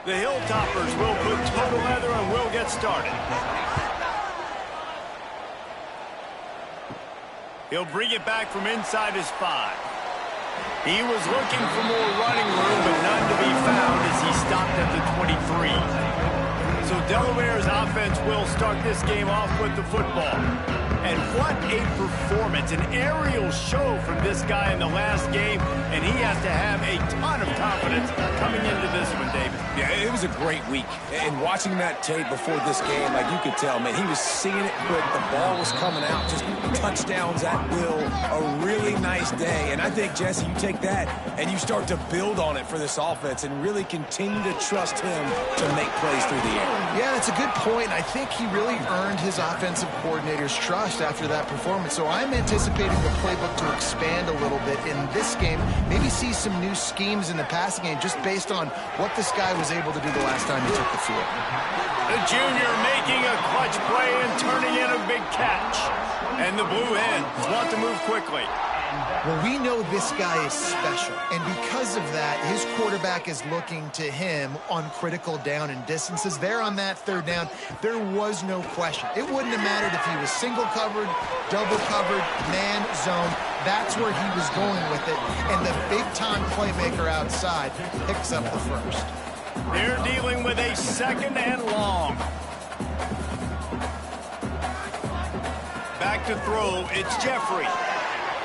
The Hilltoppers will put total leather and will get started. He'll bring it back from inside his 5. He was looking for more running room, but none to be found as he stopped at the 23. So Delaware's offense will start this game off with the football. And what a performance, an aerial show from this guy in the last game, and he has to have a ton of confidence coming into this one, David. Yeah, it was a great week. And watching that tape before this game, like you could tell, man, he was seeing it quick. The ball was coming out, just touchdowns at will. A really nice day. And I think, Jesse, you take that and you start to build on it for this offense and really continue to trust him to make plays through the air. Yeah, that's a good point. I think he really earned his offensive coordinator's trust after that performance. So I'm anticipating the playbook to expand a little bit in this game, maybe see some new schemes in the passing game just based on what this guy was able to do the last time he took the field. The junior making a clutch play and turning in a big catch. And the Blue Hens want to move quickly. Well, we know this guy is special, and because of that, his quarterback is looking to him on critical down and distances. There on that 3rd down, there was no question. It wouldn't have mattered if he was single covered, double covered, man, zone. That's where he was going with it, and the big-time playmaker outside picks up the first. They're dealing with a 2nd and long. Back to throw, it's Jeffrey.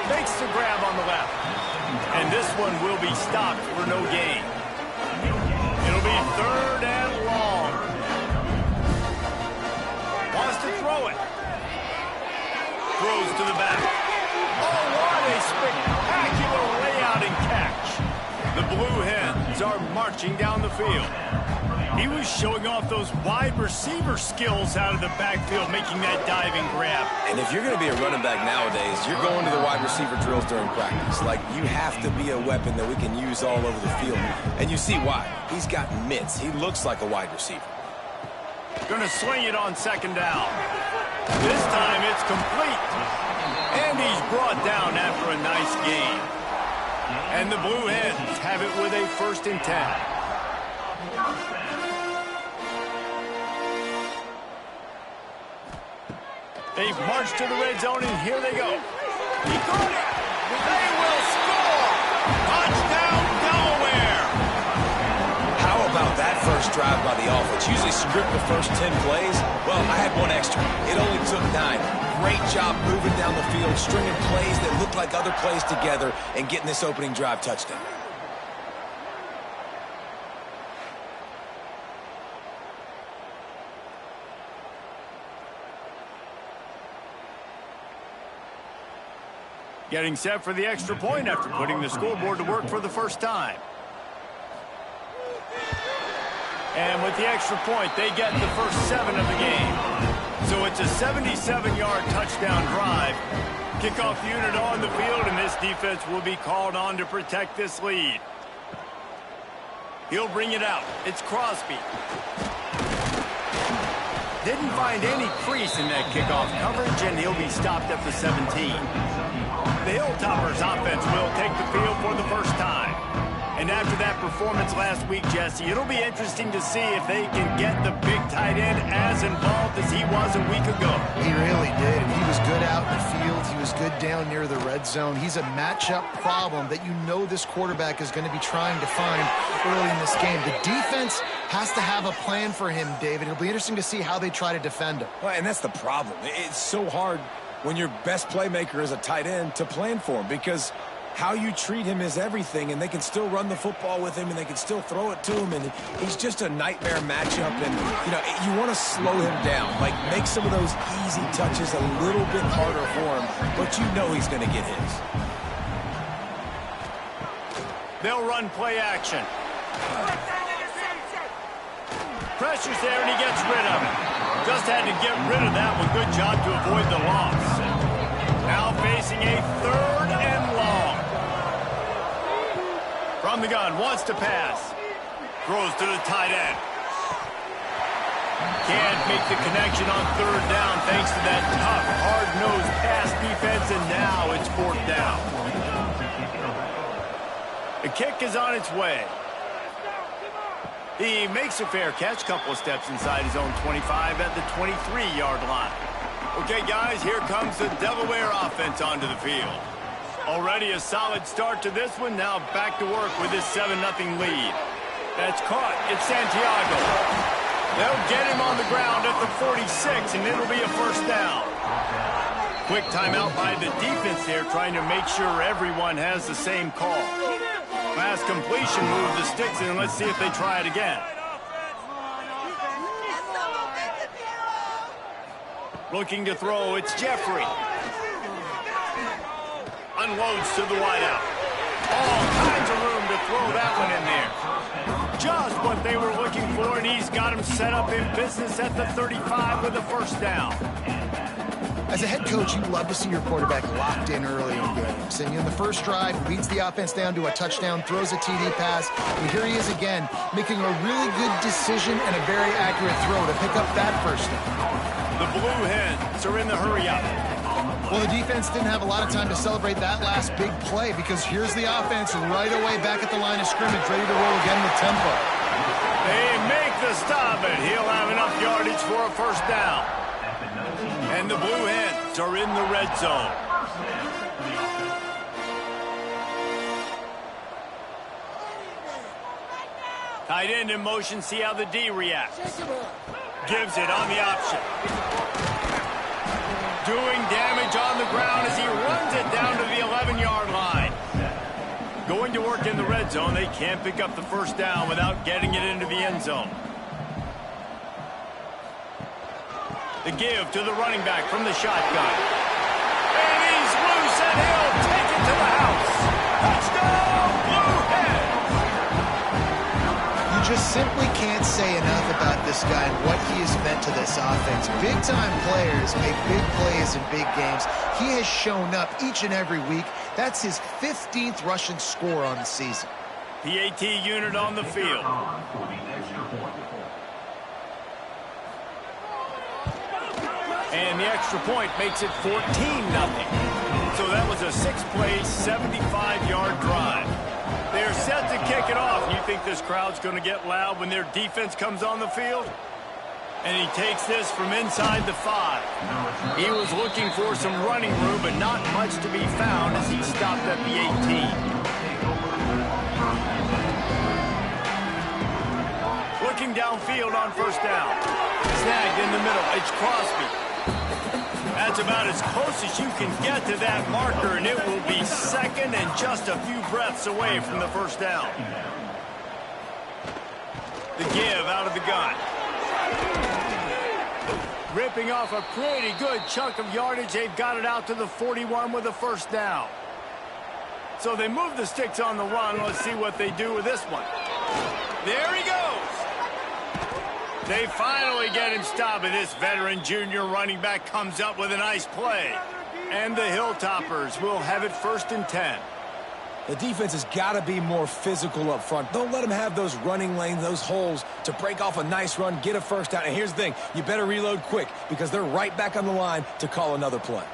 Makes the grab on the left. And this one will be stopped for no gain. It'll be 3rd and long. Wants to throw it. Throws to the back. Oh, what a spectacular layout and catch. The Blue Hens are marching down the field. He was showing off those wide receiver skills out of the backfield, making that diving grab. And if you're going to be a running back nowadays, you're going to the wide receiver drills during practice. Like, you have to be a weapon that we can use all over the field. And you see why. He's got mitts. He looks like a wide receiver. Going to swing it on 2nd down. This time it's complete. And he's brought down after a nice gain. And the Blue Hens have it with a 1st and 10. They've marched to the red zone, and here they go. He caught it. They will score. Touchdown, Delaware. How about that first drive by the offense? Usually script the first 10 plays. Well, I had one extra. It only took 9. Great job moving down the field, stringing plays that look like other plays together, and getting this opening drive touchdown. Getting set for the extra point after putting the scoreboard to work for the first time. And with the extra point, they get the first 7 of the game. So it's a 77-yard touchdown drive. Kickoff unit on the field, and this defense will be called on to protect this lead. He'll bring it out. It's Crosby. Didn't find any crease in that kickoff coverage, and he'll be stopped at the 17. The Hilltoppers offense will take the field for the first time. And after that performance last week, Jesse, it'll be interesting to see if they can get the big tight end as involved as he was a week ago. He really did. He was good out in the field. He was good down near the red zone. He's a matchup problem that you know this quarterback is going to be trying to find early in this game. The defense has to have a plan for him, David. It'll be interesting to see how they try to defend him. Well, and that's the problem. It's so hard when your best playmaker is a tight end to plan for him, because how you treat him is everything, and they can still run the football with him, and they can still throw it to him, and he's just a nightmare matchup. And, you know, you want to slow him down, like make some of those easy touches a little bit harder for him, but you know he's going to get his. They'll run play action. Pressure's there, and he gets rid of it. Just had to get rid of that one. Good job to avoid the loss. Now facing a 3rd and long. From the gun, wants to pass. Throws to the tight end. Can't make the connection on 3rd down thanks to that tough, hard-nosed pass defense, and now it's 4th down. The kick is on its way. He makes a fair catch, couple of steps inside his own 25 at the 23-yard line. Okay, guys, here comes the Delaware offense onto the field. Already a solid start to this one. Now back to work with this 7-0 lead. That's caught. It's Santiago. They'll get him on the ground at the 46, and it'll be a first down. Quick timeout by the defense there, trying to make sure everyone has the same call. Fast completion, move the sticks in, and let's see if they try it again. Looking to throw, it's Jeffrey. Unloads to the wideout. All kinds of room to throw that one in there. Just what they were looking for, and he's got him set up in business at the 35 with a first down. As a head coach, you love to see your quarterback locked in early in games. And in the first drive, leads the offense down to a touchdown, throws a TD pass, and here he is again, making a really good decision and a very accurate throw to pick up that first down. The Blue Hens are in the hurry-up. Well, the defense didn't have a lot of time to celebrate that last big play because here's the offense right away back at the line of scrimmage, ready to roll again with tempo. They make the stop, and he'll have enough yardage for a first down. And the Blue Hens are in the red zone. Tight end in motion, see how the D reacts. Gives it on the option. Doing damage on the ground as he runs it down to the 11-yard line. Going to work in the red zone. They can't pick up the first down without getting it into the end zone. The give to the running back from the shotgun. And he's loose, and he'll take it to the house. Touchdown, Blue Hens! You just simply can't say enough about this guy and what he has meant to this offense. Big-time players make big plays in big games. He has shown up each and every week. That's his 15th rushing score on the season. PAT unit on the field. And the extra point makes it 14-0. So that was a 6-play, 75-yard drive. They're set to kick it off. You think this crowd's going to get loud when their defense comes on the field? And he takes this from inside the 5. He was looking for some running room, but not much to be found as he stopped at the 18. Looking downfield on first down. Snagged in the middle. It's Crosby. That's about as close as you can get to that marker, and it will be second and just a few breaths away from the first down. The give out of the gun. Ripping off a pretty good chunk of yardage. They've got it out to the 41 with a first down. So they move the sticks on the run. Let's see what they do with this one. There he goes. They finally get him stopped, and this veteran junior running back comes up with a nice play. And the Hilltoppers will have it 1st and 10. The defense has got to be more physical up front. Don't let them have those running lanes, those holes to break off a nice run, get a first down. And here's the thing, you better reload quick because they're right back on the line to call another play.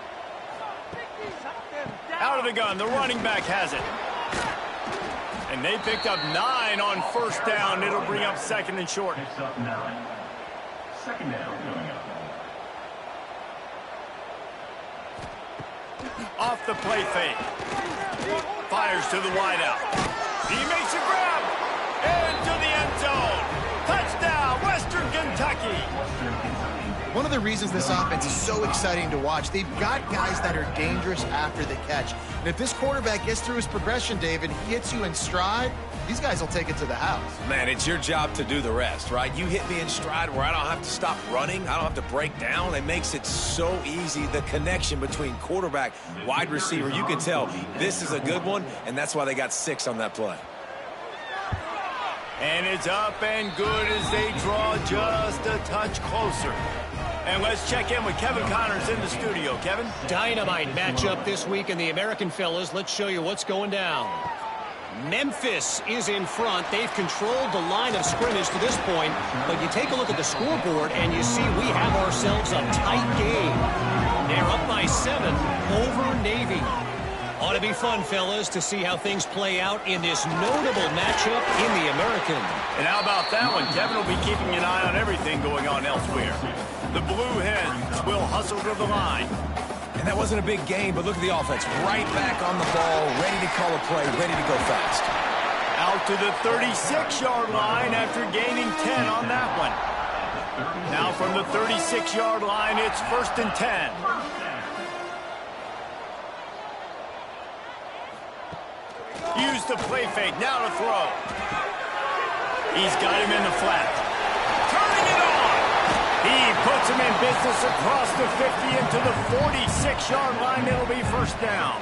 Out of the gun, the running back has it. And they picked up 9 on first down. It'll bring up 2nd and short. Second down coming up. Off the play fake. Fires to the wideout. He makes a grab. Into the end zone. Touchdown, Western Kentucky. One of the reasons this offense is so exciting to watch, they've got guys that are dangerous after the catch. And if this quarterback gets through his progression, David, he hits you in stride, these guys will take it to the house. Man, it's your job to do the rest, right? You hit me in stride where I don't have to stop running. I don't have to break down. It makes it so easy. The connection between quarterback, wide receiver, you can tell this is a good one, and that's why they got 6 on that play. And it's up and good as they draw just a touch closer. And let's check in with Kevin Connors in the studio. Kevin? Dynamite matchup this week in the American fellas. Let's show you what's going down. Memphis is in front. They've controlled the line of scrimmage to this point. But you take a look at the scoreboard and you see we have ourselves a tight game. They're up by 7 over Navy. Ought to be fun, fellas, to see how things play out in this notable matchup in the American. And how about that one? Kevin will be keeping an eye on everything going on elsewhere. The Blue Hens will hustle to the line. And that wasn't a big game, but look at the offense. Right back on the ball, ready to call a play, ready to go fast. Out to the 36-yard line after gaining 10 on that one. Now from the 36-yard line, it's 1st and 10. Use the play fake, now to throw. He's got him in the flat. Turning it on! He puts him in business across the 50 into the 46-yard line. It'll be 1st down.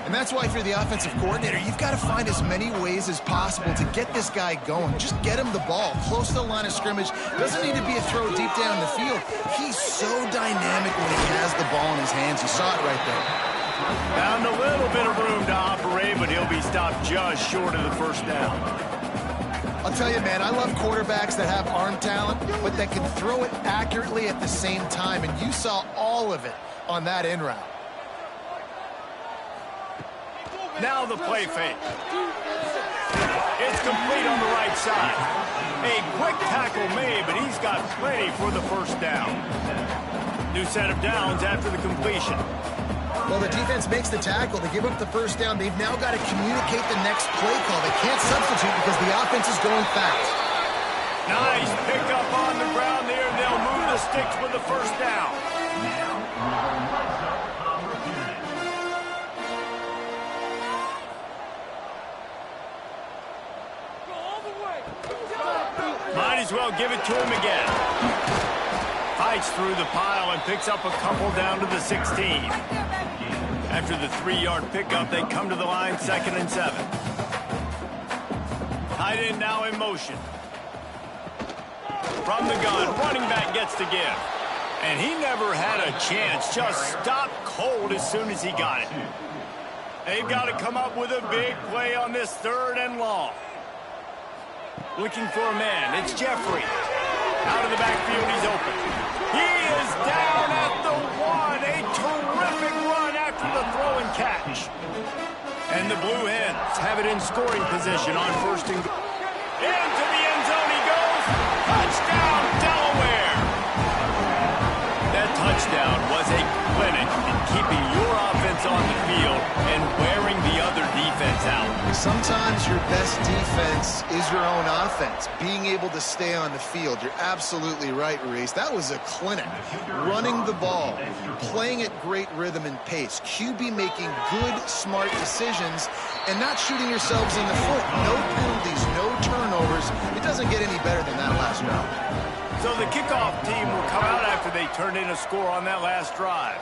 And that's why if you're the offensive coordinator, you've got to find as many ways as possible to get this guy going. Just get him the ball close to the line of scrimmage. Doesn't need to be a throw deep down the field. He's so dynamic when he has the ball in his hands. You saw it right there. Found a little bit of room to operate, but he'll be stopped just short of the 1st down. I'll tell you, man, I love quarterbacks that have arm talent, but that can throw it accurately at the same time, and you saw all of it on that in route. Now the play fake. It's complete on the right side. A quick tackle made, but he's got plenty for the 1st down. New set of downs after the completion. Well, the defense makes the tackle. They give up the 1st down. They've now got to communicate the next play call. They can't substitute because the offense is going fast. Nice pickup on the ground there. They'll move the sticks with the 1st down. Might as well give it to him again. Fights through the pile and picks up a couple down to the 16. After the 3-yard pickup, they come to the line, 2nd and 7. Tight end now in motion. From the gun, running back gets to give. And he never had a chance, just stopped cold as soon as he got it. They've got to come up with a big play on this 3rd and long. Looking for a man, it's Jeffrey. Out of the backfield, he's open. He is down at the 1. A terrific run after the throw and catch. And the Blue Hens have it in scoring position on 1st and goal. Into the end zone he goes. Touchdown, Delaware. That touchdown was a clinic in keeping your offense on the field and wearing the other defense out. Sometimes your best defense is your own offense, being able to stay on the field. You're absolutely right, Reese. That was a clinic. Running the ball, playing at great rhythm and pace, QB making good, smart decisions, and not shooting yourselves in the foot. No penalties, no turnovers. It doesn't get any better than that last round. So the kickoff team will come out after they turn in a score on that last drive.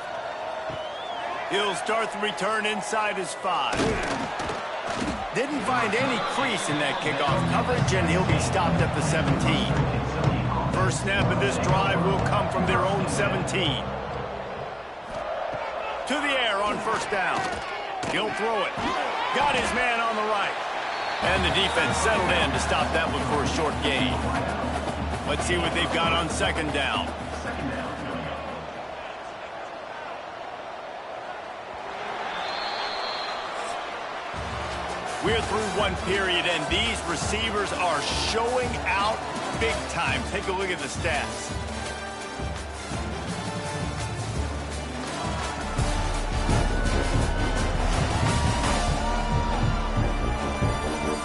He'll start the return inside his 5. Didn't find any crease in that kickoff coverage, and he'll be stopped at the 17. First snap of this drive will come from their own 17. To the air on 1st down. He'll throw it. Got his man on the right. And the defense settled in to stop that one for a short gain. Let's see what they've got on 2nd down. We're through one period, and these receivers are showing out big time. Take a look at the stats.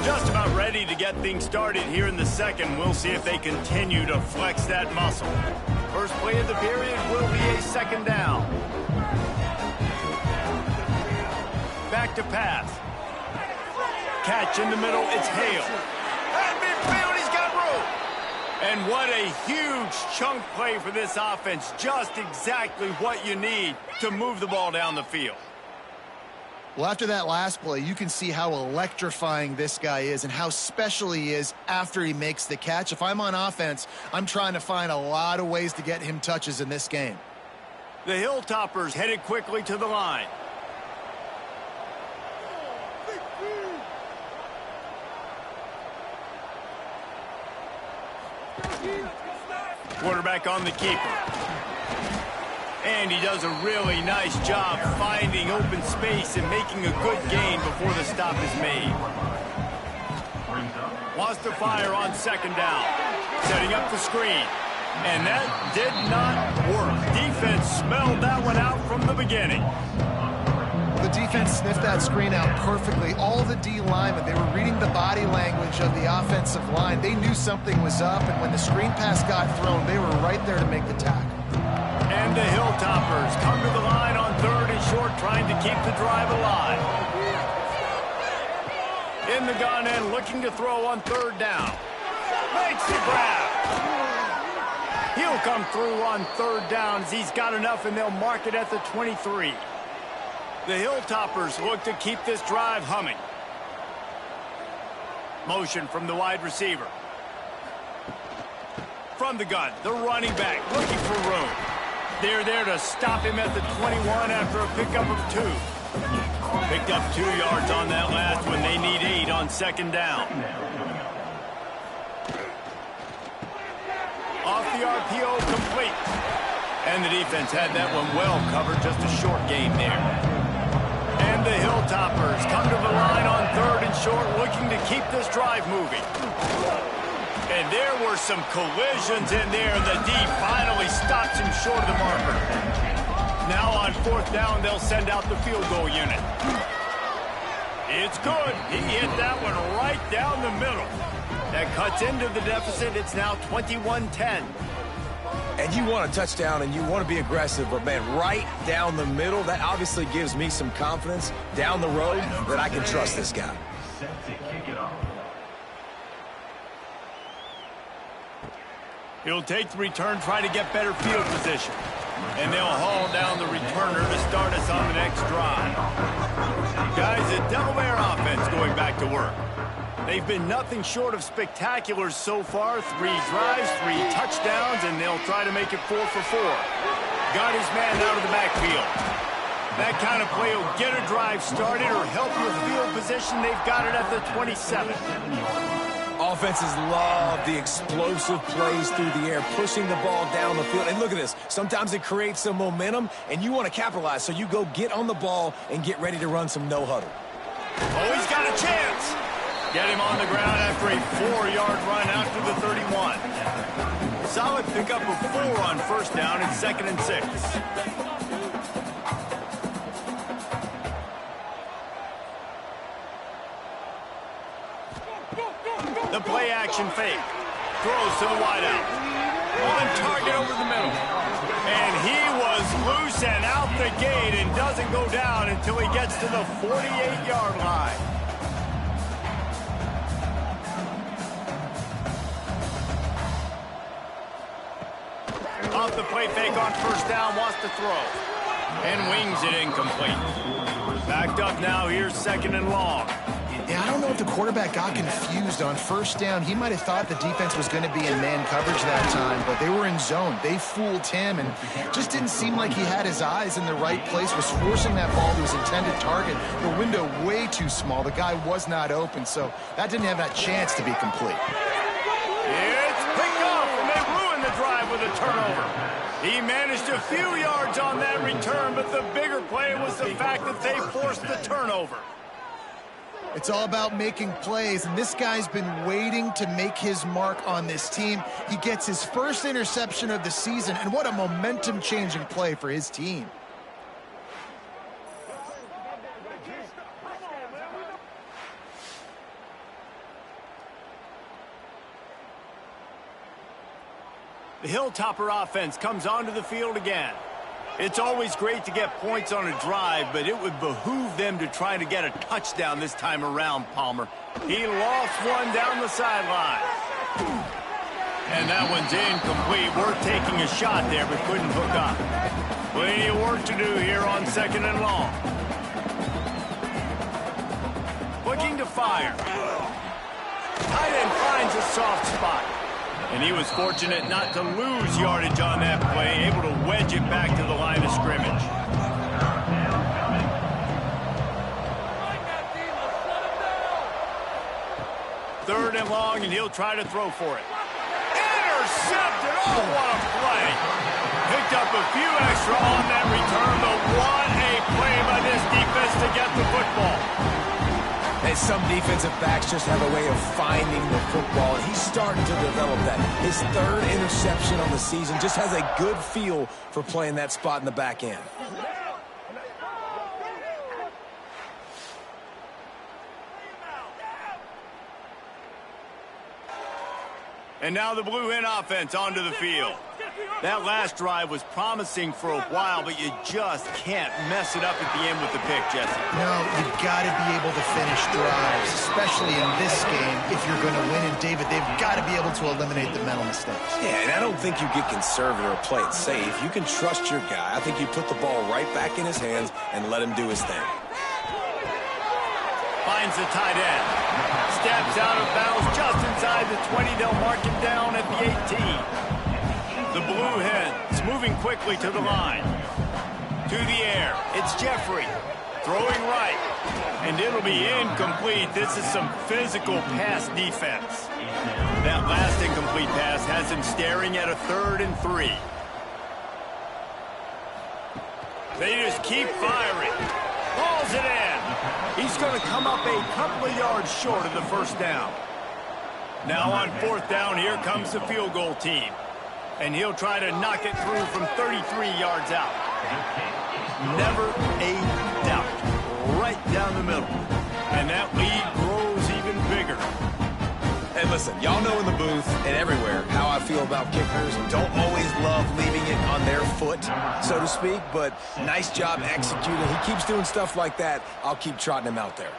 Just about ready to get things started here in the 2nd. We'll see if they continue to flex that muscle. First play of the period will be a 2nd down. Back to pass. Catch in the middle, it's Hale. At midfield, he's got room. And what a huge chunk play for this offense. Just exactly what you need to move the ball down the field. Well, after that last play, you can see how electrifying this guy is and how special he is after he makes the catch. If I'm on offense, I'm trying to find a lot of ways to get him touches in this game. The Hilltoppers headed quickly to the line. Quarterback on the keeper. And he does a really nice job finding open space and making a good gain before the stop is made. Wants to fire on second down. Setting up the screen. And that did not work. Defense smelled that one out from the beginning. The defense sniffed that screen out perfectly. All the D linemen, they were reading the body language of the offensive line. They knew something was up, and when the screen pass got thrown, they were right there to make the tackle. And the Hilltoppers come to the line on third and short, trying to keep the drive alive. In the gun end, looking to throw on third down. Makes the grab. He'll come through on third down as he's got enough, and they'll mark it at the 23. The Hilltoppers look to keep this drive humming. Motion from the wide receiver. From the gun, the running back looking for room. They're there to stop him at the 21 after a pickup of 2. Picked up 2 yards on that last one. They need 8 on second down. Off the RPO, complete. And the defense had that one well covered, just a short game there. And the Hilltoppers come to the line on third and short, looking to keep this drive moving. And there were some collisions in there, and the D finally stops him short of the marker. Now on fourth down, they'll send out the field goal unit. It's good. He hit that one right down the middle. That cuts into the deficit. It's now 21-10. And you want a touchdown and you want to be aggressive, but, man, right down the middle, that obviously gives me some confidence down the road that I can trust this guy. He'll take the return, try to get better field position. And they'll haul down the returner to start us on the next drive. Guys, the Delaware offense going back to work. They've been nothing short of spectacular so far. 3 drives, 3 touchdowns, and they'll try to make it 4 for 4. Got his man out of the backfield. That kind of play will get a drive started or help with field position. They've got it at the 27. Offenses love the explosive plays through the air, pushing the ball down the field. And look at this. Sometimes it creates some momentum, and you want to capitalize. So you go get on the ball and get ready to run some no huddle. Oh, he's got a chance. Get him on the ground after a 4-yard run out to the 31. Solid pickup of 4 on first down and 2nd and 6. The play action fake. Throws to the wideout. On target over the middle. And he was loose and out the gate and doesn't go down until he gets to the 48-yard line. Off the play fake on first down, wants to throw. And wings it incomplete. Backed up now, here's 2nd and long. Yeah, I don't know if the quarterback got confused on first down. He might have thought the defense was going to be in man coverage that time, but they were in zone. They fooled him, and just didn't seem like he had his eyes in the right place, was forcing that ball to his intended target. The window way too small. The guy was not open, so that didn't have that chance to be complete. It's picked off, and they ruined the drive with a turnover. He managed a few yards on that return, but the bigger play was the fact that they forced the turnover. It's all about making plays, and this guy's been waiting to make his mark on this team. He gets his first interception of the season, and what a momentum-changing play for his team. The Hilltopper offense comes onto the field again. It's always great to get points on a drive, but it would behoove them to try to get a touchdown this time around, Palmer. He lost one down the sideline. And that one's incomplete. We're taking a shot there, but couldn't hook up. Plenty of work to do here on 2nd and long. Looking to fire. Tight end finds a soft spot. And he was fortunate not to lose yardage on that play, able to wedge it back to the line of scrimmage. Third and long, and he'll try to throw for it. Intercepted! Oh, what a play! Picked picked up a few extra on that return, but what a play by this defense to get the football. And some defensive backs just have a way of finding the football, and he's starting to develop that. His third interception on the season, just has a good feel for playing that spot in the back end. And now the Blue Hen offense onto the field. That last drive was promising for a while, but you just can't mess it up at the end with the pick, Jesse. No, you've got to be able to finish drives, especially in this game. If you're going to win, and David, they've got to be able to eliminate the mental mistakes. Yeah, and I don't think you get conservative or play it safe. You can trust your guy. I think you put the ball right back in his hands and let him do his thing. Finds the tight end. Steps out of bounds just inside the 20. They'll mark him down at the 18. The Blue Hens moving quickly to the line. To the air. It's Jeffrey throwing right. And it'll be incomplete. This is some physical pass defense. That last incomplete pass has him staring at a 3rd and 3. They just keep firing. Balls it in. He's going to come up a couple of yards short of the first down. Now on 4th down, here comes the field goal team. And he'll try to knock it through from 33 yards out. Never a doubt. Right down the middle. And that lead grows even bigger. And listen, y'all know in the booth and everywhere how I feel about kickers. Don't always love leaving it on their foot, so to speak, but nice job executing. He keeps doing stuff like that. I'll keep trotting him out there.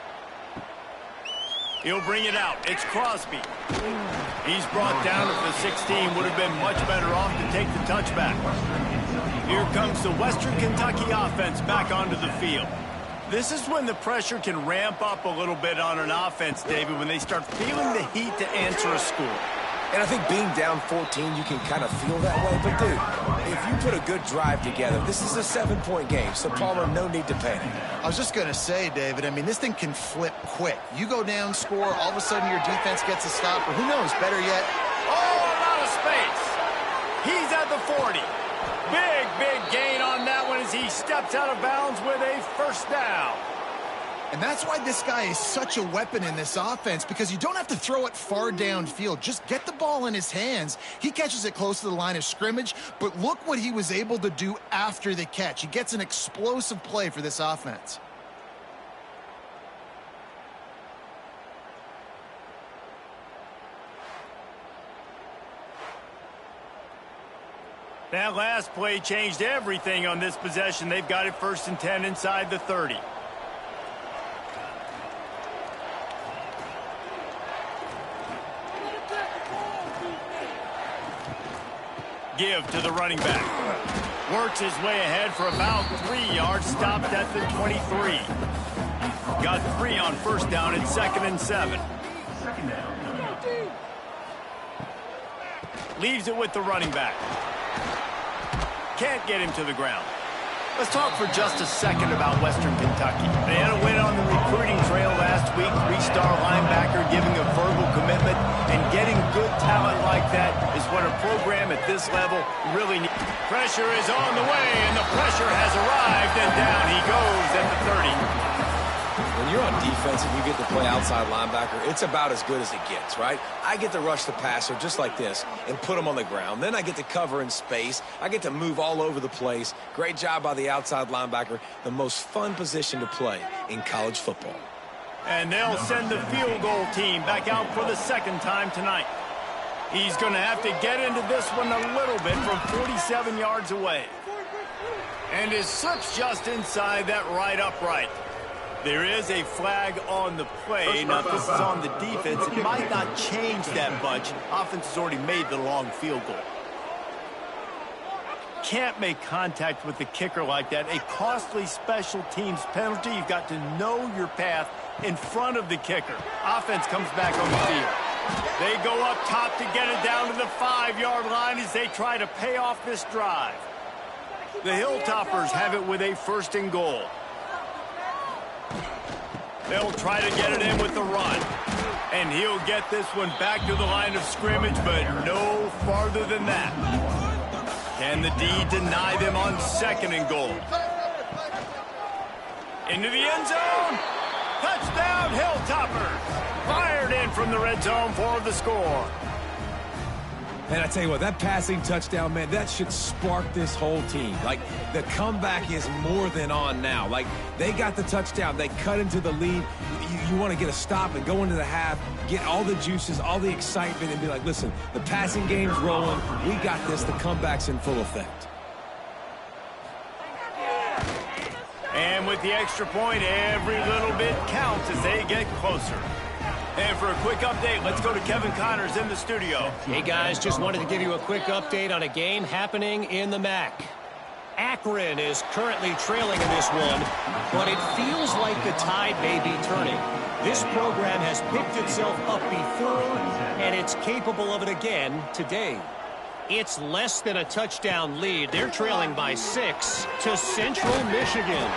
He'll bring it out. It's Crosby. He's brought down at the 16. Would have been much better off to take the touchback. Here comes the Western Kentucky offense back onto the field. This is when the pressure can ramp up a little bit on an offense, David, when they start feeling the heat to answer a score. And I think being down 14, you can kind of feel that way. But, dude, if you put a good drive together, this is a 7-point game. So, Palmer, no need to panic. I was just going to say, David, I mean, this thing can flip quick. You go down, score, all of a sudden your defense gets a stop, or who knows, better yet. Oh, a lot of space. He's at the 40. Big gain on that one as he steps out of bounds with a first down. And that's why this guy is such a weapon in this offense, because you don't have to throw it far downfield. Just get the ball in his hands. He catches it close to the line of scrimmage, but look what he was able to do after the catch. He gets an explosive play for this offense. That last play changed everything on this possession. They've got it 1st and 10 inside the 30. Give to the running back. Works his way ahead for about 3 yards. Stopped at the 23. Got 3 on first down at 2nd and 7. Leaves it with the running back. Can't get him to the ground. Let's talk for just a second about Western Kentucky. They had a win on the recruiting trail last week. 3-star linebacker giving a verbal commitment, and getting good talent like that is what a program at this level really needs. Pressure is on the way, and the pressure has arrived, and down he goes at the 30. When you're on defense and you get to play outside linebacker, it's about as good as it gets, right? I get to rush the passer just like this and put him on the ground. Then I get to cover in space. I get to move all over the place. Great job by the outside linebacker. The most fun position to play in college football. And they'll send the field goal team back out for the 2nd time tonight. He's going to have to get into this one a little bit from 47 yards away. And his slip's just inside that right upright. There is a flag on the play. Now, if this is on the defense, it might not change that much. Offense has already made the long field goal. Can't make contact with the kicker like that. A costly special teams penalty. You've got to know your path in front of the kicker. Offense comes back on the field. They go up top to get it down to the 5-yard line as they try to pay off this drive. The Hilltoppers have it with a 1st and goal. They'll try to get it in with the run. And he'll get this one back to the line of scrimmage, but no farther than that. Can the D deny them on 2nd and goal? Into the end zone. Touchdown, Hilltoppers. Fired in from the red zone for the score. And I tell you what, that passing touchdown, man, that should spark this whole team. Like, the comeback is more than on now. Like, they got the touchdown. They cut into the lead. You want to get a stop and go into the half, get all the juices, all the excitement, and be like, listen, the passing game's rolling. We got this. The comeback's in full effect. And with the extra point, every little bit counts as they get closer. And for a quick update, let's go to Kevin Connors in the studio. Hey, guys, just wanted to give you a quick update on a game happening in the MAC. Akron is currently trailing in this one, but it feels like the tide may be turning. This program has picked itself up before, and it's capable of it again today. It's less than a touchdown lead. They're trailing by 6 to Central Michigan.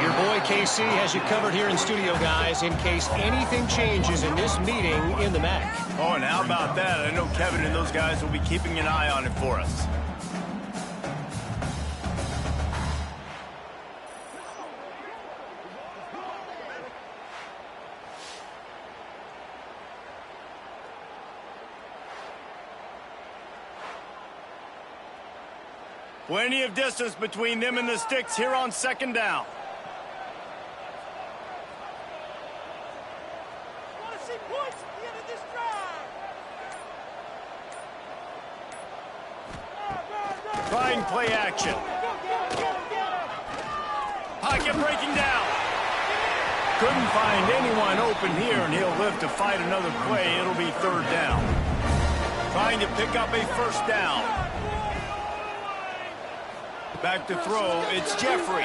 Your boy KC has you covered here in studio, guys, in case anything changes in this meeting in the MAC. Oh, and how about that? I know Kevin and those guys will be keeping an eye on it for us. Plenty of distance between them and the sticks here on 2nd down. Want to see points at the end of this drive. Trying play action. Pocket breaking down. Couldn't find anyone open here, and he'll live to fight another play. It'll be 3rd down. Trying to pick up a 1st down. Back to throw, it's Jeffrey.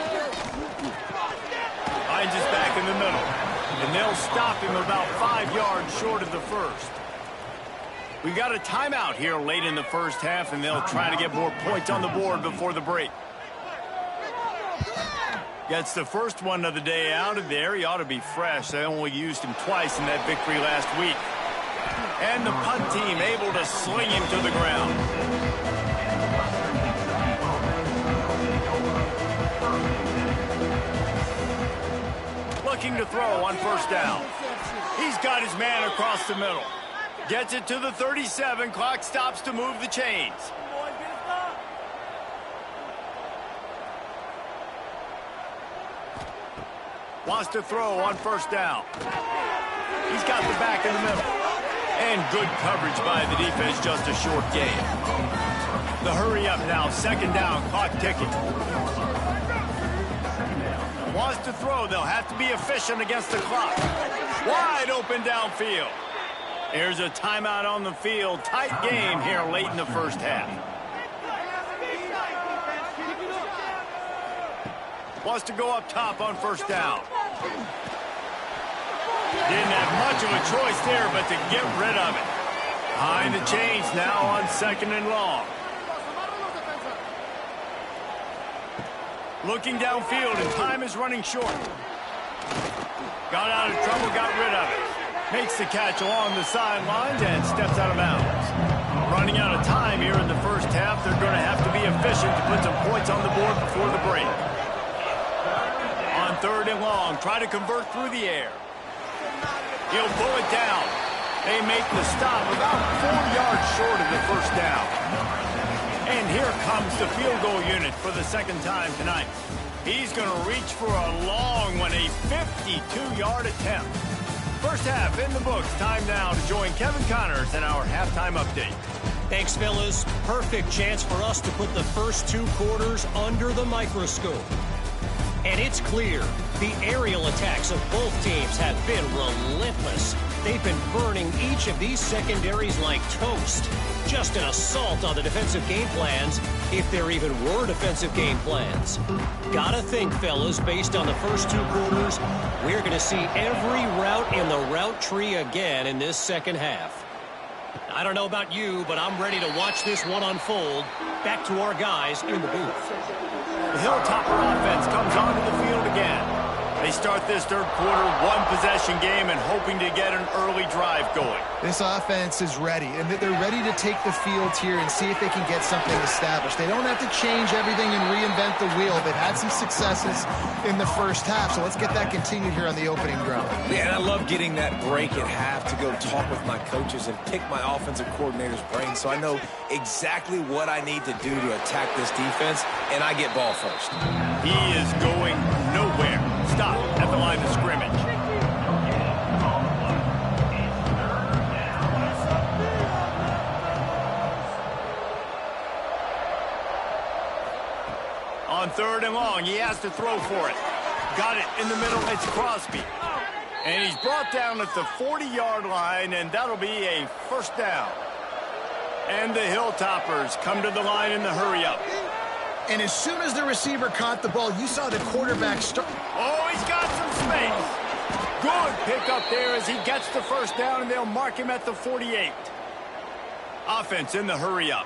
Hines is back in the middle. And they'll stop him about 5 yards short of the 1st. We've got a timeout here late in the 1st half, and they'll try to get more points on the board before the break. Gets the first one of the day out of there. He ought to be fresh. They only used him twice in that victory last week. And the punt team able to sling him to the ground. Looking to throw on 1st down. He's got his man across the middle. Gets it to the 37. Clock stops to move the chains. Wants to throw on 1st down. He's got the back in the middle. And good coverage by the defense, just a short gain. The hurry up now, 2nd down, clock ticking. Wants to throw, they'll have to be efficient against the clock. Wide open downfield. Here's a timeout on the field. Tight game here late in the 1st half. Wants to go up top on 1st down. Didn't have much of a choice there, but to get rid of it. Behind the chains now on 2nd and long. Looking downfield, and time is running short. Got out of trouble, got rid of it. Makes the catch along the sidelines and steps out of bounds. Running out of time here in the 1st half. They're going to have to be efficient to put some points on the board before the break. On 3rd and long, try to convert through the air. He'll pull it down. They make the stop about 4 yards short of the 1st down. And here comes the field goal unit for the 2nd time tonight. He's going to reach for a long one, a 52-yard attempt. 1st half in the books. Time now to join Kevin Connors in our halftime update. Thanks, fellas. Perfect chance for us to put the first 2 quarters under the microscope. And it's clear the aerial attacks of both teams have been relentless. They've been burning each of these secondaries like toast. Just an assault on the defensive game plans, if there even were defensive game plans. Gotta think, fellas, based on the first 2 quarters, we're going to see every route in the route tree again in this 2nd half. I don't know about you, but I'm ready to watch this one unfold. Back to our guys in the booth. The Hilltopper offense comes onto the field again. They start this third quarter one-possession game and hoping to get an early drive going. This offense is ready, and they're ready to take the field here and see if they can get something established. They don't have to change everything and reinvent the wheel. They've had some successes in the first half, so let's get that continued here on the opening drive. Yeah, and I love getting that break at half to go talk with my coaches and pick my offensive coordinator's brain so I know exactly what I need to do to attack this defense, and I get ball first. He is going nowhere. Stop at the line of scrimmage. On third and long, he has to throw for it. Got it in the middle, it's Crosby. And he's brought down at the 40-yard line, and that'll be a first down. And the Hilltoppers come to the line in the hurry-up. And as soon as the receiver caught the ball, you saw the quarterback start. Oh, he's got some space. Good pickup there as he gets the first down, and they'll mark him at the 48. Offense in the hurry-up.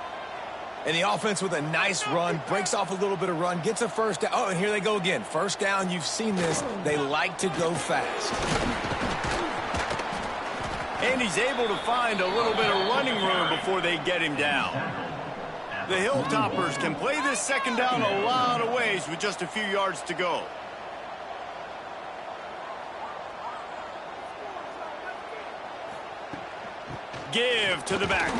And the offense with a nice run, breaks off a little bit of run, gets a first down. Oh, and here they go again. First down, you've seen this. They like to go fast. And he's able to find a little bit of running room before they get him down. The Hilltoppers can play this second down a lot of ways with just a few yards to go. Give to the back.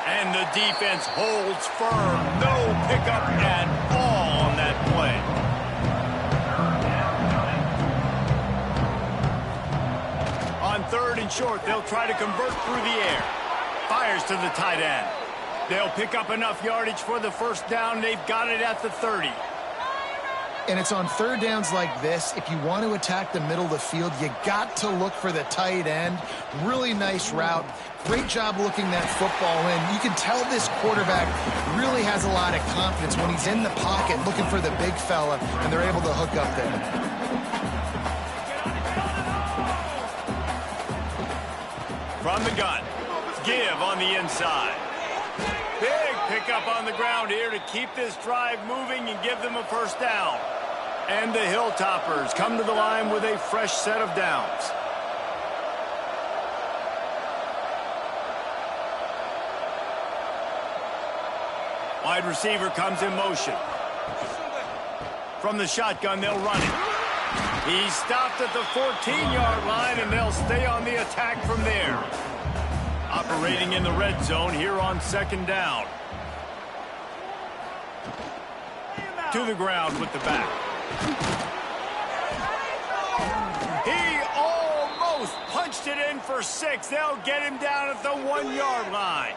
And the defense holds firm. No pickup at all on that play. On third and short, they'll try to convert through the air. Fires to the tight end. They'll pick up enough yardage for the first down. They've got it at the 30. And it's on third downs like this. If you want to attack the middle of the field, you got to look for the tight end. Really nice route. Great job looking that football in. You can tell this quarterback really has a lot of confidence when he's in the pocket looking for the big fella, and they're able to hook up there. From the gun. Give on the inside. Big pickup on the ground here to keep this drive moving and give them a first down. And the Hilltoppers come to the line with a fresh set of downs. Wide receiver comes in motion. From the shotgun, they'll run it. He's stopped at the 14-yard line, and they'll stay on the attack from there. Operating in the red zone here on second down. To the ground with the back. He almost punched it in for 6. They'll get him down at the 1-yard line.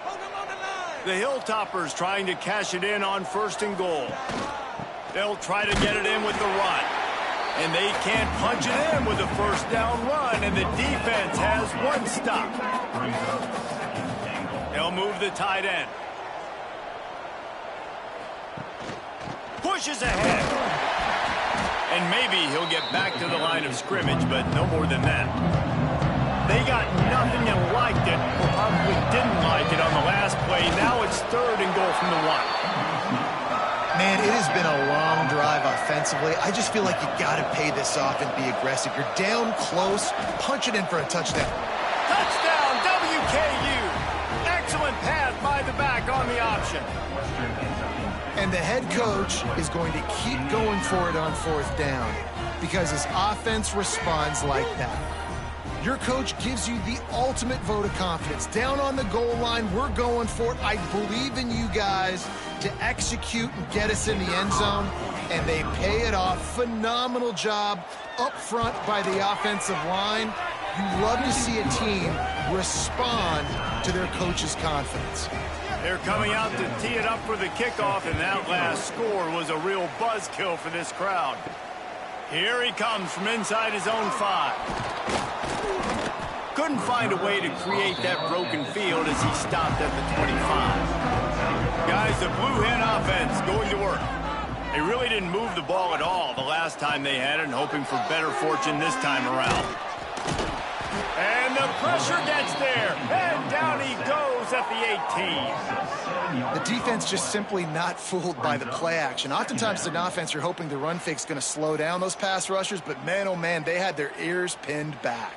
The Hilltoppers trying to cash it in on first and goal. They'll try to get it in with the run. And they can't punch it in with a first down run, and the defense has one stop. They'll move the tight end. Pushes ahead. And maybe he'll get back to the line of scrimmage, but no more than that. They got nothing and liked it, or probably didn't like it on the last play. Now it's third and goal from the 1. Man, it has been a long drive offensively. I just feel like you got to pay this off and be aggressive. You're down close. Punch it in for a touchdown. Touchdown, WKU. Excellent pass by the back on the option. And the head coach is going to keep going for it on fourth down because his offense responds like that. Your coach gives you the ultimate vote of confidence. Down on the goal line, we're going for it. I believe in you guys to execute and get us in the end zone, and they pay it off. Phenomenal job up front by the offensive line. You love to see a team respond to their coach's confidence. They're coming out to tee it up for the kickoff, and that last score was a real buzzkill for this crowd. Here he comes from inside his own 5. Couldn't find a way to create that broken field as he stopped at the 25. Guys, the Blue Hen offense going to work. They really didn't move the ball at all the last time they had it, and hoping for better fortune this time around. And the Pressure gets there, and down he goes at the 18. The defense just simply not fooled by the play action. Oftentimes as an offense, you're hoping the run fake's going to slow down those pass rushers, but man, oh man, they had their ears pinned back.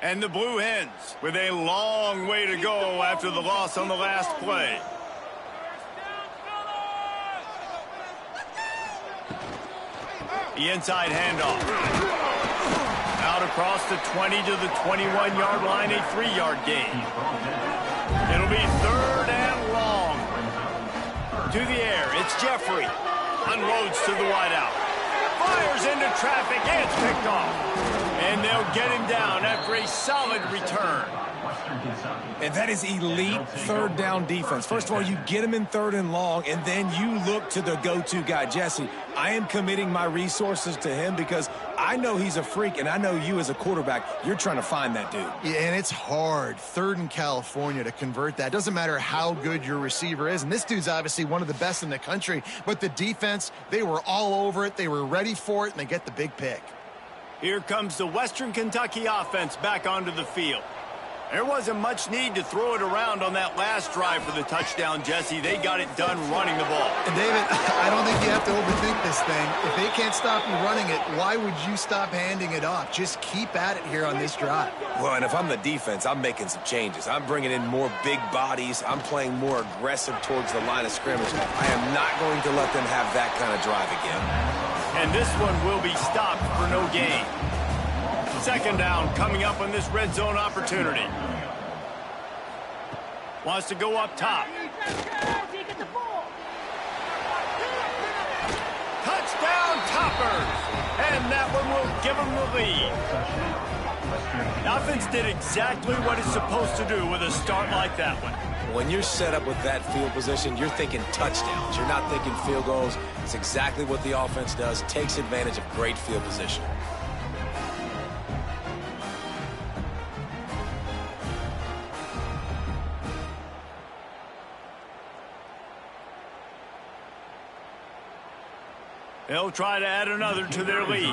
And the Blue Hens with a long way to go after the loss on the last play. The inside handoff. Out across the 20 to the 21-yard line, a 3-yard gain. It'll be 3rd and long. To the air, it's Jeffrey. Unloads to the wideout. Fires into traffic, and it's picked off. And they'll get him down after a solid return. And that is elite 3rd down defense. First of all, you get him in 3rd and long, and then you look to the go-to guy, Jesse. I am committing my resources to him because I know he's a freak, and I know you as a quarterback, you're trying to find that dude. Yeah, and it's hard, 3rd in California, to convert that. Doesn't matter how good your receiver is, and this dude's obviously one of the best in the country, but the defense, they were all over it, they were ready for it, and they get the big pick. Here comes the Western Kentucky offense back onto the field. There wasn't much need to throw it around on that last drive for the touchdown, Jesse. They got it done running the ball. And David, I don't think you have to overthink this thing. If they can't stop you running it, why would you stop handing it off? Just keep at it here on this drive. Well, and if I'm the defense, I'm making some changes. I'm bringing in more big bodies. I'm playing more aggressive towards the line of scrimmage. I am not going to let them have that kind of drive again. And this one will be stopped for no gain. 2nd down coming up on this red zone opportunity. Wants to go up top. Touchdown Toppers! And that one will give them the lead. The offense did exactly what it's supposed to do with a start like that one. When you're set up with that field position, you're thinking touchdowns. You're not thinking field goals. It's exactly what the offense does. Takes advantage of great field position. They'll try to add another to their lead.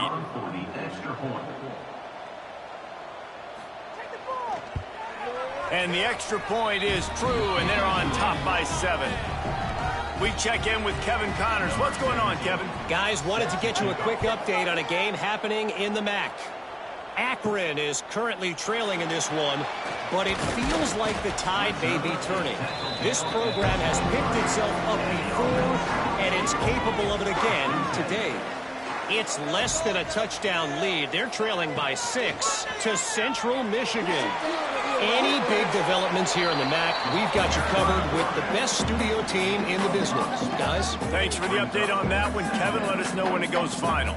And the extra point is true, and they're on top by 7. We check in with Kevin Connors. What's going on, Kevin? Guys, wanted to get you a quick update on a game happening in the MAC. Akron is currently trailing in this one, but it feels like the tide may be turning. This program has picked itself up before, and it's capable of it again today. It's less than a touchdown lead. They're trailing by 6 to Central Michigan. Any big developments here in the MAC, we've got you covered with the best studio team in the business. Guys? Thanks for the update on that one, Kevin. Let us know when it goes final.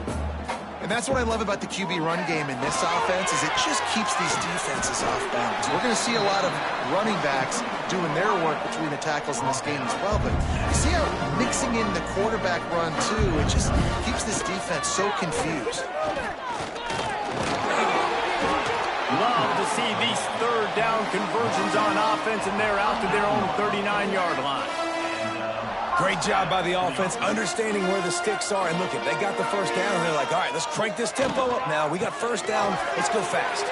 And that's what I love about the QB run game in this offense is it just keeps these defenses off balance. We're going to see a lot of running backs doing their work between the tackles in this game as well. But you see how mixing in the quarterback run, too, it just keeps this defense so confused. Love to see these 3rd down conversions on offense, and they're out to their own 39-yard line. Great job by the offense, understanding where the sticks are. And look, they got the 1st down, and they're like, all right, let's crank this tempo up now. We got 1st down. Let's go fast.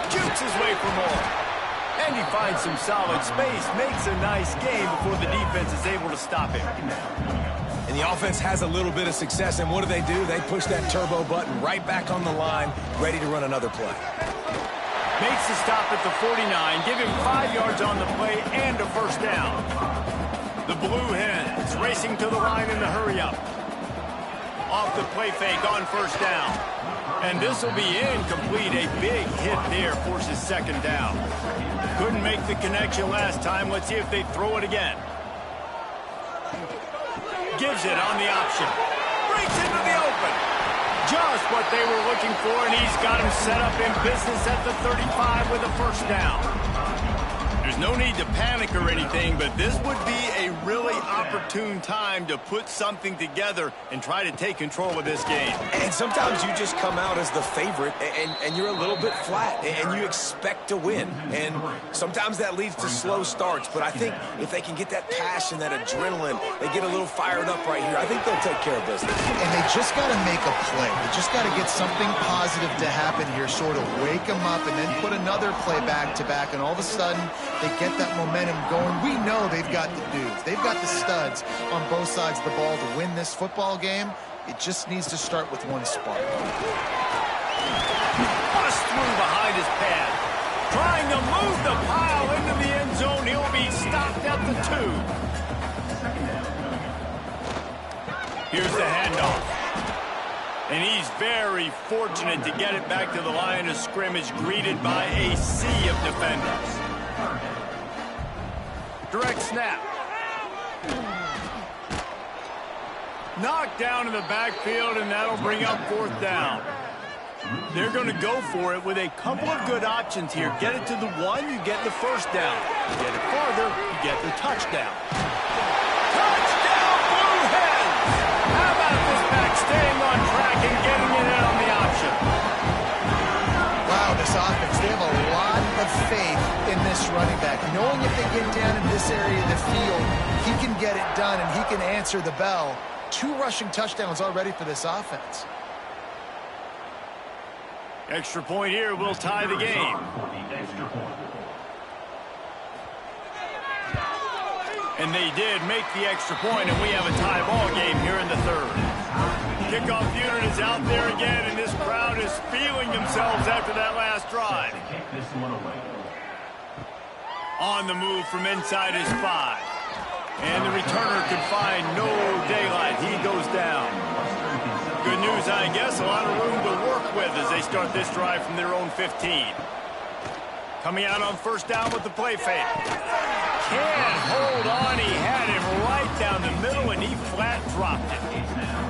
Jukes his way for more. And he finds some solid space, makes a nice game before the defense is able to stop him. And the offense has a little bit of success, and what do? They push that turbo button right back on the line, ready to run another play. Makes the stop at the 49, give him 5 yards on the play and a 1st down. The Blue Hens racing to the line in the hurry-up. Off the play fake on 1st down. And this will be incomplete. A big hit there forces 2nd down. Couldn't make the connection last time. Let's see if they throw it again. Gives it on the option. Breaks into the open. Just what they were looking for, and he's got him set up in business at the 35 with a 1st down. There's no need to panic or anything, but this would be a really opportune time to put something together and try to take control of this game. And sometimes you just come out as the favorite, and you're a little bit flat, and you expect to win. And sometimes that leads to slow starts. But I think if they can get that passion, that adrenaline, they get a little fired up right here, I think they'll take care of business. And they just got to make a play. They just got to get something positive to happen here, sort of wake them up, and then put another play back-to-back, and all of a sudden they get that momentum going. We know they've got the dudes. They've got the studs on both sides of the ball to win this football game. It just needs to start with one spark. Bust through behind his pad. Trying to move the pile into the end zone. He'll be stopped at the 2. Here's the handoff. And he's very fortunate to get it back to the line of scrimmage, greeted by a sea of defenders. Direct snap. Knocked down in the backfield, and that'll bring up 4th down. They're going to go for it with a couple of good options here. Get it to the 1, you get the 1st down. Get it farther, you get the touchdown. Touchdown, Blue Hens! How about this back staying on track and getting it in on the option? Wow, this offense, they have a lot of faith in this running back. Knowing if they get down in this area of the field, he can get it done and he can answer the bell. 2 rushing touchdowns already for this offense. Extra point here will tie the game. And they did make the extra point, and we have a tie ball game here in the 3rd. Kickoff unit is out there again, and this crowd is feeling themselves after that last drive. On the move from inside his 5. And the returner could find no daylight. He goes down. Good news, I guess. A lot of room to work with as they start this drive from their own 15. Coming out on 1st down with the play fake. Can't hold on. He had him right down the middle, and he flat dropped it.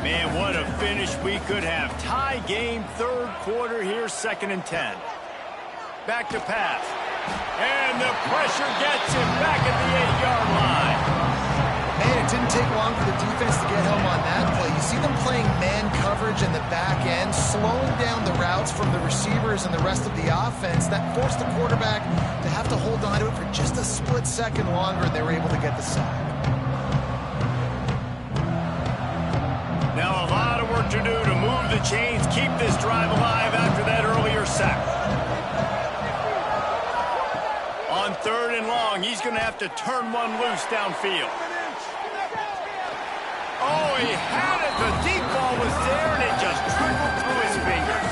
Man, what a finish we could have. Tie game, 3rd quarter here, 2nd and 10. Back to pass. And the pressure gets him back at the 8-yard line. Man, it didn't take long for the defense to get home on that play. You see them playing man coverage in the back end, slowing down the routes from the receivers and the rest of the offense. That forced the quarterback to have to hold on to it for just a split second longer, and they were able to get the sack. Now a lot of work to do to move the chains, keep this drive alive after that earlier sack. On 3rd and long, he's going to have to turn one loose downfield. Oh, he had it. The deep ball was there, and it just trickled through his fingers.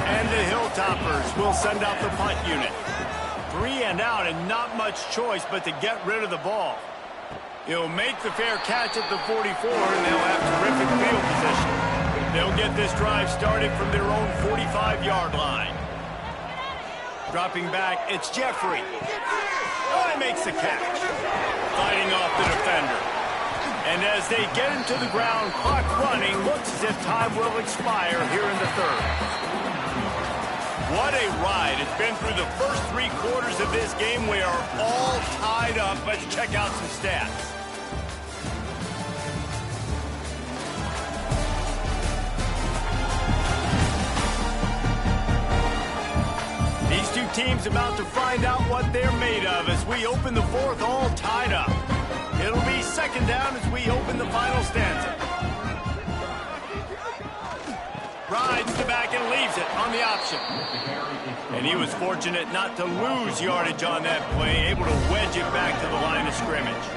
And the Hilltoppers will send out the punt unit. 3 and out, and not much choice but to get rid of the ball. He'll make the fair catch at the 44, and they'll have terrific field position. They'll get this drive started from their own 45-yard line. Dropping back, it's Jeffrey. Oh, he makes the catch. Fighting off the defender. And as they get him to the ground, clock running, looks as if time will expire here in the 3rd. What a ride. It's been through the first 3 quarters of this game. We are all tied up. Let's check out some stats. These 2 teams about to find out what they're made of as we open the 4th all tied up. It'll be 2nd down as we open the final stanza. Rides the back and leaves it on the option. And he was fortunate not to lose yardage on that play, able to wedge it back to the line of scrimmage.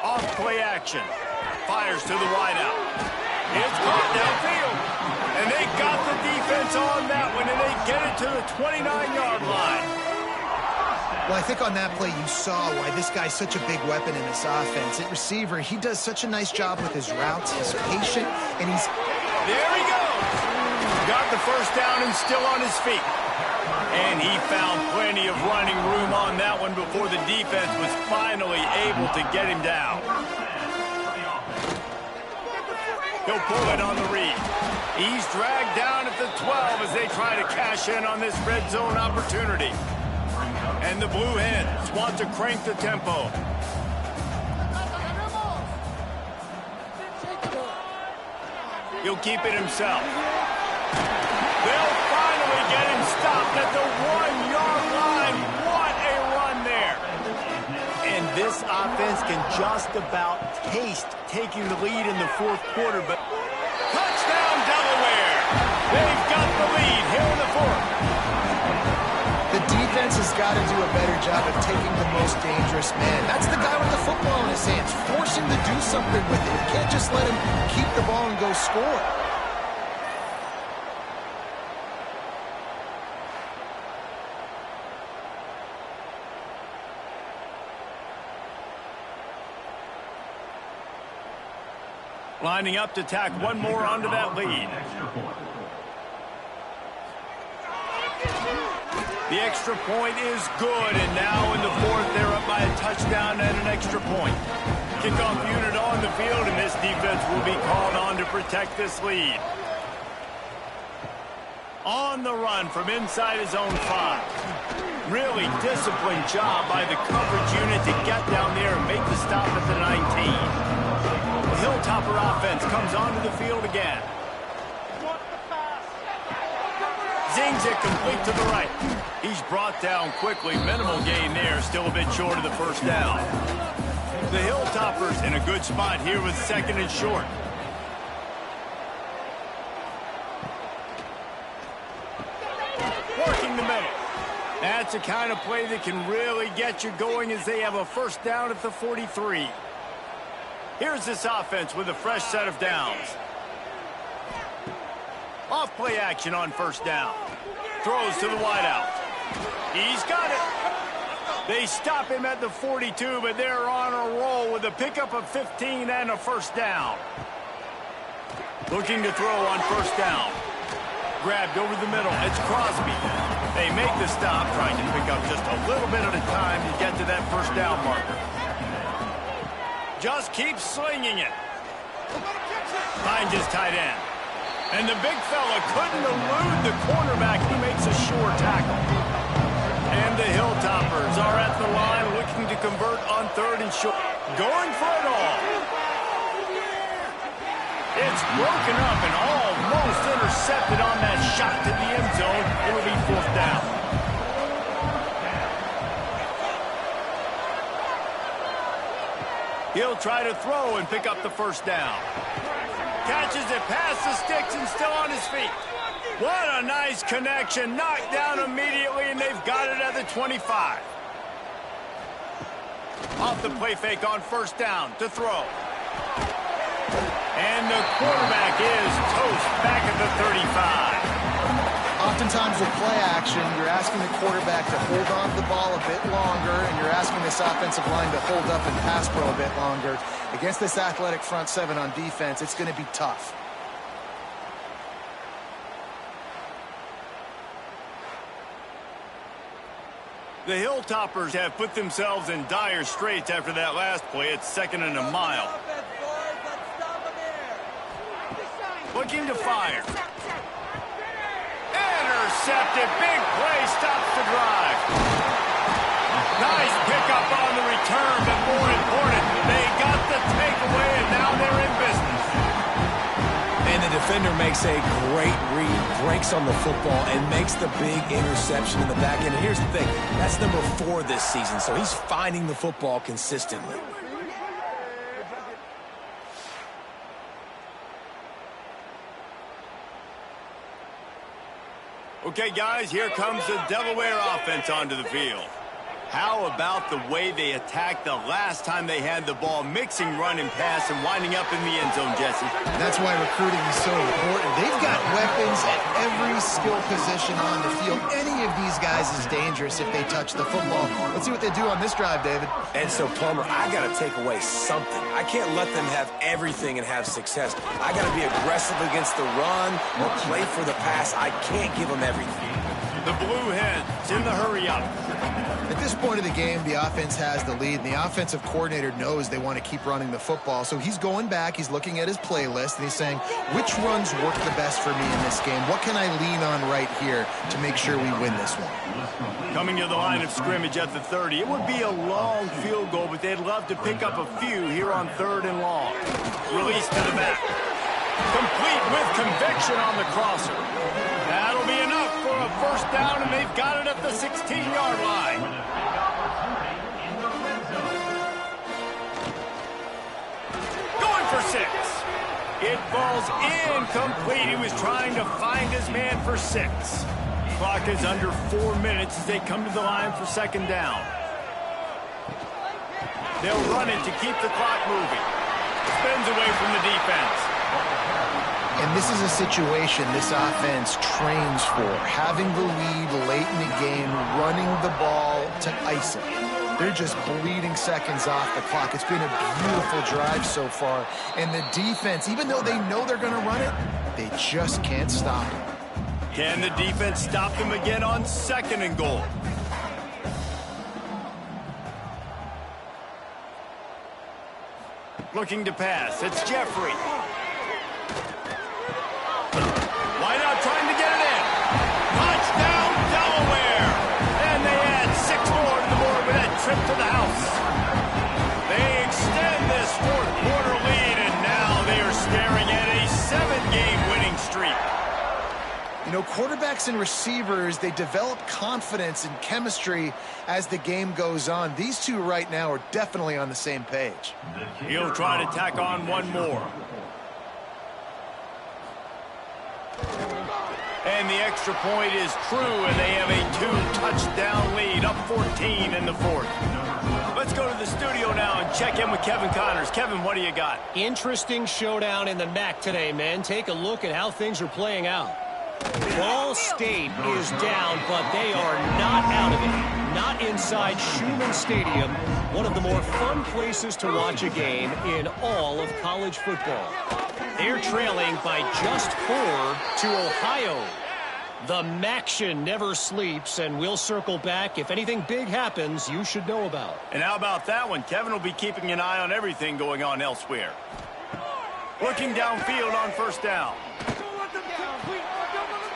Off play action. Fires to the wideout. It's caught downfield. And they got the defense on that one, and they get it to the 29-yard line. Well, I think on that play you saw why this guy's such a big weapon in this offense. At receiver, he does such a nice job with his routes. He's patient, and he's... There he goes. Got the 1st down and still on his feet. And he found plenty of running room on that one before the defense was finally able to get him down. He'll pull it on the read. He's dragged down at the 12 as they try to cash in on this red zone opportunity. And the Blue Hens want to crank the tempo. He'll keep it himself. They'll finally get him stopped at the 1-yard line. What a run there. And this offense can just about taste taking the lead in the fourth quarter. But touchdown, Delaware. They've got the lead here in the fourth. The defense has got to do a better job of taking the most dangerous man. That's the guy with the football in his hands. Force him to do something with it. You can't just let him keep the ball and go score. Lining up to tack one more onto that lead. The extra point is good, and now in the fourth, they're up by a touchdown and an extra point. Kickoff unit on the field, and this defense will be called on to protect this lead. On the run from inside his own 5. Really disciplined job by the coverage unit to get down there and make the stop at the 19. The Hilltopper offense comes onto the field again. Zings it complete to the right. He's brought down quickly. Minimal gain there. Still a bit short of the first down. The Hilltoppers in a good spot here with second and short. Working the middle. That's the kind of play that can really get you going as they have a first down at the 43. Here's this offense with a fresh set of downs. Off play action on first down. Throws to the wideout. He's got it. They stop him at the 42, but they're on a roll with a pickup of 15 and a first down. Looking to throw on first down. Grabbed over the middle. It's Crosby. They make the stop, trying to pick up just a little bit at a time to get to that first down marker. Just keeps slinging it. Finds his tight end. And the big fella couldn't elude the cornerback. He makes a sure tackle. And the Hilltoppers are at the line looking to convert on third and short. Going for it all. It's broken up and almost intercepted on that shot to the end zone. It'll be fourth down. He'll try to throw and pick up the first down. Catches it past the sticks and still on his feet. What a nice connection. Knocked down immediately, and they've got it at the 25. Off the play fake on first down to throw. And the quarterback is toast back at the 35. Oftentimes with play action, you're asking the quarterback to hold on to the ball a bit longer, and you're asking this offensive line to hold up and pass pro a bit longer. Against this athletic front seven on defense, it's going to be tough. The Hilltoppers have put themselves in dire straits after that last play. It's second and a mile. Looking to fire. Intercepted. Big play. Stops the drive. Nice pickup on the return, but more important, they got the takeaway, and now they're in business. And the defender makes a great read, breaks on the football, and makes the big interception in the back end. And here's the thing, that's number 4 this season, so he's finding the football consistently. Okay, guys, here comes the Delaware offense onto the field. How about the way they attacked the last time they had the ball, mixing run and pass and winding up in the end zone, Jesse? That's why recruiting is so important. They've got weapons at every skill position on the field. Any of these guys is dangerous if they touch the football. Let's see what they do on this drive, David. And so, Plummer, I got to take away something. I can't let them have everything and have success. I got to be aggressive against the run or play for the pass. I can't give them everything. The Blue Hens in the hurry-up. At this point of the game, the offense has the lead, and the offensive coordinator knows they want to keep running the football. So he's going back, he's looking at his playlist, and he's saying, which runs work the best for me in this game? What can I lean on right here to make sure we win this one? Coming to the line of scrimmage at the 30, it would be a long field goal, but they'd love to pick up a few here on 3rd and long. Release to the back. Complete with conviction on the crosser. That'll be enough for a first down, and they've got it at the 16-yard line. Going for 6. It falls incomplete. He was trying to find his man for 6. Clock is under 4 minutes as they come to the line for 2nd down. They'll run it to keep the clock moving. Spins away from the defense. And this is a situation this offense trains for, having the lead late in the game, running the ball to ice it. They're just bleeding seconds off the clock. It's been a beautiful drive so far. And the defense, even though they know they're going to run it, they just can't stop it. Can the defense stop them again on 2nd and goal? Looking to pass. It's Jeffrey. Line out trying to get it in. Touchdown, Delaware. And they add 6 more to the board with that trip to the house. They extend this 4th quarter lead, and now they are staring at a 7-game winning streak. You know, quarterbacks and receivers, they develop confidence and chemistry as the game goes on. These two right now are definitely on the same page. He'll try to tack on one more. And the extra point is true, and they have a 2-touchdown lead, up 14 in the 4th. Let's go to the studio now and check in with Kevin Connors. Kevin, what do you got? Interesting showdown in the MAC today, man. Take a look at how things are playing out. Ball State is down, but they are not out of it. Not inside Schumann Stadium, one of the more fun places to watch a game in all of college football. They're trailing by just 4 to Ohio. The Maction never sleeps, and we'll circle back. If anything big happens, you should know about. And how about that one? Kevin will be keeping an eye on everything going on elsewhere. Looking downfield on 1st down.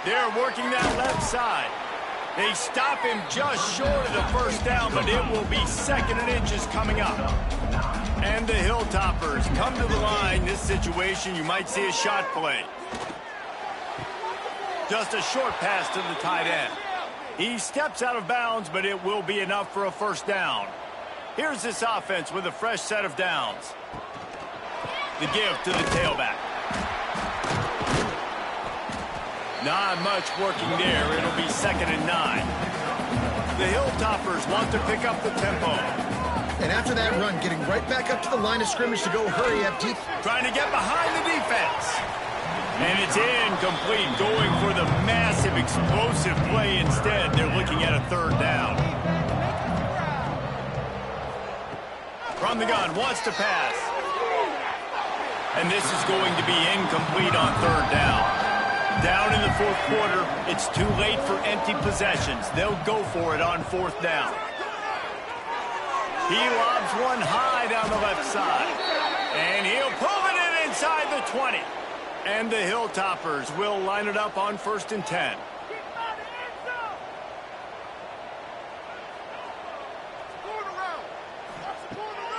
They're working that left side. They stop him just short of the 1st down, but it will be 2nd and inches coming up. And the Hilltoppers come to the line. This situation, you might see a shot play. Just a short pass to the tight end. He steps out of bounds, but it will be enough for a 1st down. Here's this offense with a fresh set of downs. The give to the tailback. Not much working there. It'll be 2nd and 9. The Hilltoppers want to pick up the tempo. And after that run, getting right back up to the line of scrimmage to go hurry up deep. Trying to get behind the defense. And it's incomplete, going for the massive explosive play instead. They're looking at a 3rd down. From the gun, wants to pass. And this is going to be incomplete on 3rd down. Down in the 4th quarter, it's too late for empty possessions. They'll go for it on 4th down. He lobs one high down the left side. And he'll pull it in inside the 20. And the Hilltoppers will line it up on 1st and 10.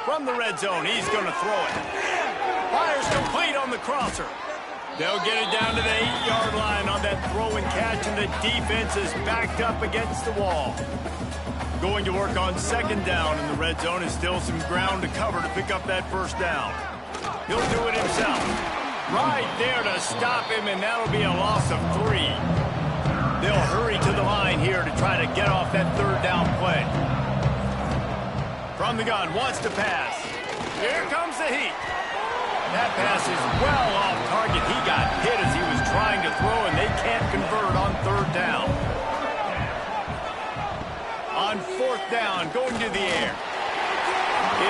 From the red zone, he's going to throw it. Fires complete on the crosser. They'll get it down to the 8-yard line on that throw and catch, and the defense is backed up against the wall. Going to work on 2nd down, and the red zone is still some ground to cover to pick up that 1st down. He'll do it himself. Right there to stop him, and that'll be a loss of 3. They'll hurry to the line here to try to get off that 3rd down play. From the gun, wants to pass. Here comes the heat. That pass is well off target. He got hit as he was trying to throw, and they can't convert on 3rd down. On 4th down, going to the air.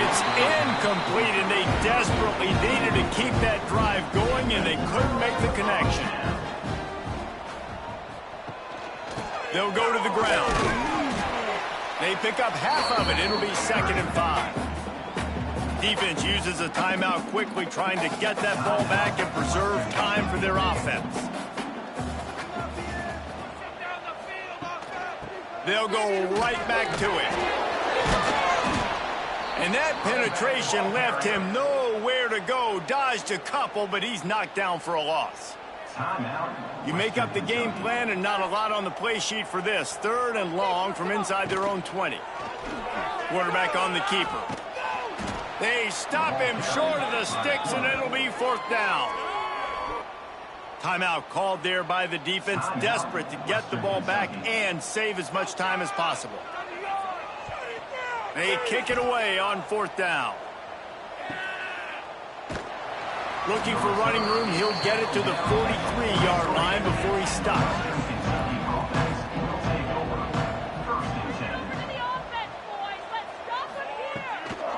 It's incomplete, and they desperately needed to keep that drive going, and they couldn't make the connection. They'll go to the ground. They pick up half of it. It'll be 2nd and 5. Defense uses a timeout quickly, trying to get that ball back and preserve time for their offense. They'll go right back to it. And that penetration left him nowhere to go. Dodged a couple, but he's knocked down for a loss. You make up the game plan and not a lot on the play sheet for this. 3rd and long from inside their own 20. Quarterback on the keeper. They stop him short of the sticks, and it'll be 4th down. Timeout called there by the defense, desperate to get the ball back and save as much time as possible. They kick it away on 4th down. Looking for running room, he'll get it to the 43-yard line before he stops.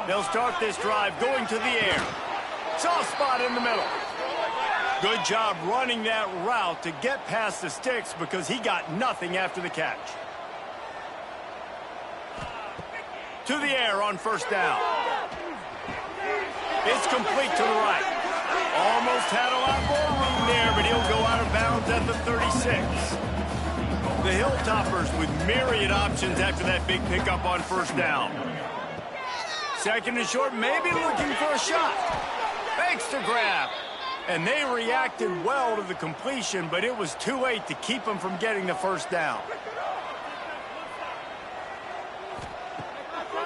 They'll start this drive going to the air. Soft spot in the middle. Good job running that route to get past the sticks because he got nothing after the catch. To the air on 1st down. It's complete to the right. Almost had a lot more room there, but he'll go out of bounds at the 36. The Hilltoppers with myriad options after that big pickup on 1st down. 2nd and short, maybe looking for a shot. Fakes to grab. And they reacted well to the completion, but it was too late to keep them from getting the 1st down.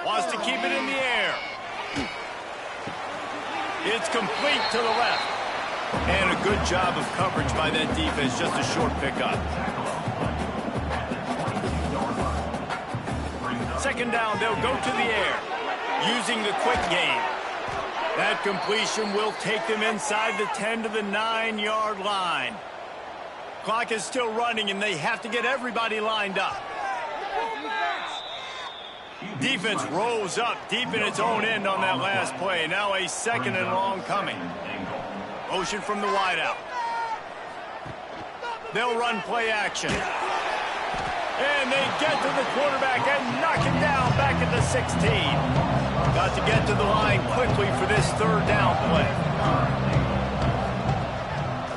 Wants to keep it in the air. It's complete to the left. And a good job of coverage by that defense, just a short pickup. 2nd down, they'll go to the air, using the quick game. That completion will take them inside the 10 to the 9-yard line. Clock is still running, and they have to get everybody lined up. Defense rolls up deep in its own end on that last play. Now a 2nd and long coming. Motion from the wideout. They'll run play action. And they get to the quarterback and knock him down back at the 16. Got to get to the line quickly for this 3rd down play.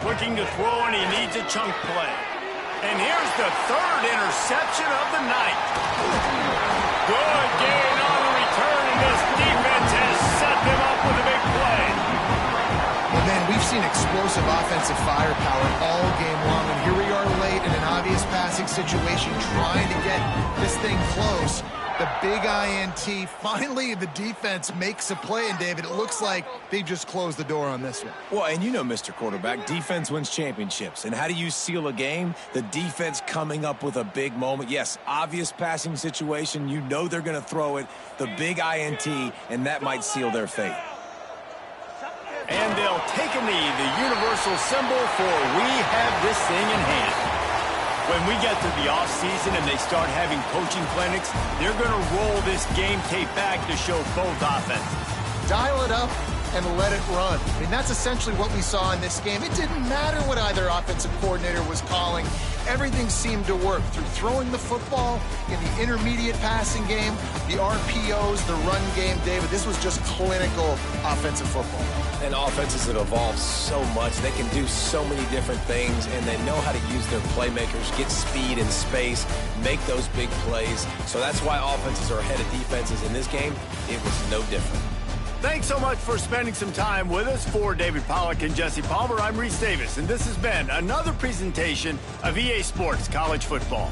Looking to throw, and he needs a chunk play. And here's the 3rd interception of the night. Good gain on the return, and this defense has set them up with a big play. Well, man, we've seen explosive offensive firepower all game long, and here we are late in an obvious passing situation trying to get this thing close. The big INT, finally the defense makes a play, and David, it looks like they just closed the door on this one. Well, and you know, Mr. Quarterback, defense wins championships. And how do you seal a game? The defense coming up with a big moment. Yes, obvious passing situation. You know they're going to throw it. The big INT, and that might seal their fate. And they'll take a knee, the universal symbol for we have this thing in hand. When we get to the offseason and they start having coaching clinics, they're going to roll this game tape back to show both offenses. Dial it up and let it run. I mean, that's essentially what we saw in this game. It didn't matter what either offensive coordinator was calling. Everything seemed to work through throwing the football in the intermediate passing game, the RPOs, the run game. David, this was just clinical offensive football. And offenses have evolved so much. They can do so many different things, and they know how to use their playmakers, get speed and space, make those big plays. So that's why offenses are ahead of defenses. In this game, it was no different. Thanks so much for spending some time with us. For David Pollack and Jesse Palmer, I'm Reese Davis, and this has been another presentation of EA Sports College Football.